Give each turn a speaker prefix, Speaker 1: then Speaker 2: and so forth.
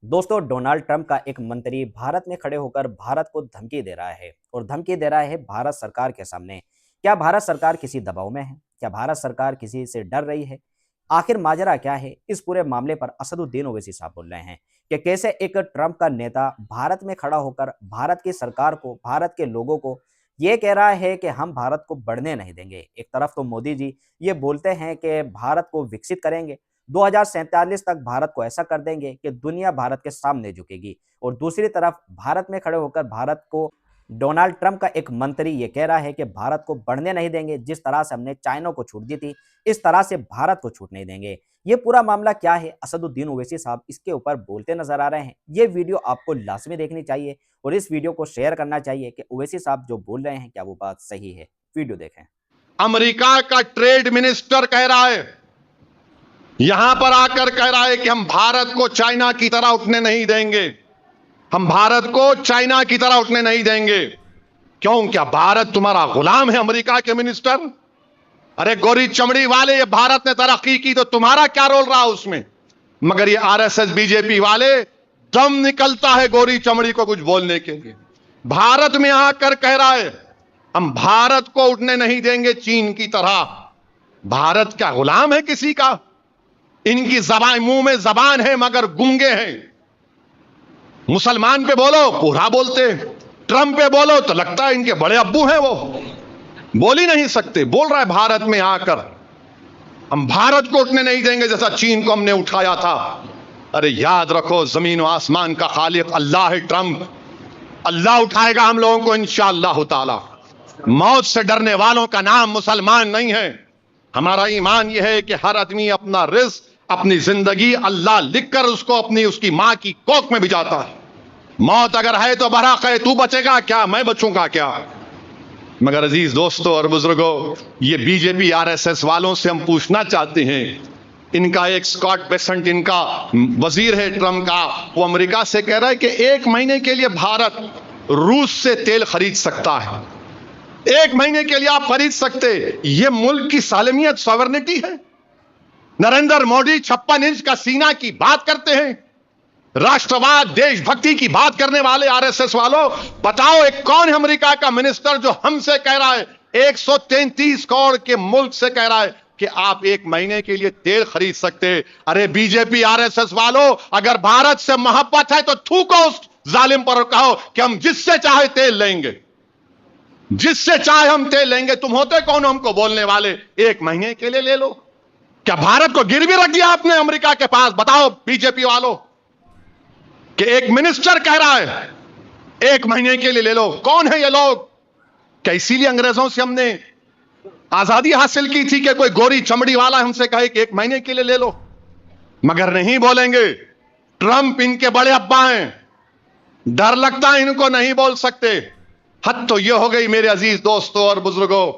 Speaker 1: दोस्तों, Donald Trump का एक मंत्री भारत में खड़े होकर भारत को धमकी दे रहा है और धमकी दे रहा है भारत सरकार के सामने। क्या भारत सरकार किसी दबाव में है? क्या भारत सरकार किसी से डर रही है? आखिर माजरा क्या है? इस पूरे मामले पर असदुद्दीन ओवैसी साहब बोल रहे हैं कि कैसे एक ट्रंप का नेता भारत में खड़ा होकर भारत की सरकार को, भारत के लोगों को ये कह रहा है कि हम भारत को बढ़ने नहीं देंगे। एक तरफ तो मोदी जी ये बोलते हैं कि भारत को विकसित करेंगे, 2047 तक भारत को ऐसा कर देंगे कि दुनिया भारत के सामने झुकेगी, और दूसरी तरफ भारत में खड़े होकर भारत को डोनाल्ड ट्रंप का एक मंत्री ये कह रहा है कि भारत को बढ़ने नहीं देंगे। जिस तरह से हमने चाइना को छूट दी थी, इस तरह से भारत को छूट नहीं देंगे। ये पूरा मामला क्या है? असदुद्दीन ओवैसी साहब इसके ऊपर बोलते नजर आ रहे हैं। ये वीडियो आपको लाजमी देखनी चाहिए और इस वीडियो को शेयर करना चाहिए कि ओवैसी साहब जो बोल रहे हैं क्या वो बात सही है। वीडियो देखें।
Speaker 2: अमेरिका का ट्रेड मिनिस्टर कह रहा है, यहां पर आकर कह रहा है कि हम भारत को चाइना की तरह उठने नहीं देंगे। हम भारत को चाइना की तरह उठने नहीं देंगे। क्यों? क्या भारत तुम्हारा गुलाम है? अमेरिका के मिनिस्टर, अरे गोरी चमड़ी वाले, ये भारत ने तरक्की की तो तुम्हारा क्या रोल रहा उसमें? मगर ये आरएसएस बीजेपी वाले, दम निकलता है गोरी चमड़ी को कुछ बोलने के लिए। भारत में आकर कह रहा है हम भारत को उठने नहीं देंगे चीन की तरह। भारत क्या गुलाम है किसी का? इनकी जबान, मुंह में जबान है मगर गूंगे हैं। मुसलमान पे बोलो पूरा बोलते, ट्रंप पे बोलो तो लगता है इनके बड़े अब्बू हैं, वो बोल ही नहीं सकते। बोल रहा है भारत में आकर हम भारत को उठने नहीं देंगे जैसा चीन को हमने उठाया था। अरे याद रखो, जमीन और आसमान का खालिक अल्लाह है। ट्रंप, अल्लाह उठाएगा हम लोगों को इंशाअल्लाह ताला। मौत से डरने वालों का नाम मुसलमान नहीं है। हमारा ईमान यह है कि हर आदमी अपना रिस्क, अपनी जिंदगी अल्लाह लिखकर उसकी मां की कोख में भिजाता है। मौत अगर है तो बराक है, तू बचेगा क्या, मैं बचूंगा क्या? मगर अजीज दोस्तों और बुजुर्गों, ये बीजेपी आरएसएस वालों से हम पूछना चाहते हैं। इनका एक स्कॉट बेसेंट, इनका वजीर है ट्रंप का, वो अमेरिका से कह रहा है कि 1 महीने के लिए भारत रूस से तेल खरीद सकता है। 1 महीने के लिए आप खरीद सकते। ये मुल्क की सालमियत, सॉवरेनिटी है। नरेंद्र मोदी 56 इंच का सीना की बात करते हैं। राष्ट्रवाद, देशभक्ति की बात करने वाले आरएसएस वालों, बताओ एक कौन है अमेरिका का मिनिस्टर जो हमसे कह रहा है, 133 करोड़ के मुल्क से कह रहा है कि आप 1 महीने के लिए तेल खरीद सकते? अरे बीजेपी आरएसएस वालों, अगर भारत से मोहब्बत है तो थूको उस जालिम पर, कहो कि हम जिससे चाहे तेल लेंगे, जिससे चाहे हम तेल लेंगे। तुम होते कौन हमको बोलने वाले? 1 महीने के लिए ले लो। क्या भारत को गिरवी रख दिया आपने अमेरिका के पास? बताओ बीजेपी वालों, कि एक मिनिस्टर कह रहा है 1 महीने के लिए ले लो। कौन है ये लोग? क्या इसीलिए अंग्रेजों से हमने आजादी हासिल की थी कि कोई गोरी चमड़ी वाला हमसे कहे कि 1 महीने के लिए ले लो? मगर नहीं बोलेंगे। ट्रंप इनके बड़े अब्बा हैं, डर लगता है इनको नहीं बोल सकते। हद तो यह हो गई मेरे अजीज दोस्तों और बुजुर्गों।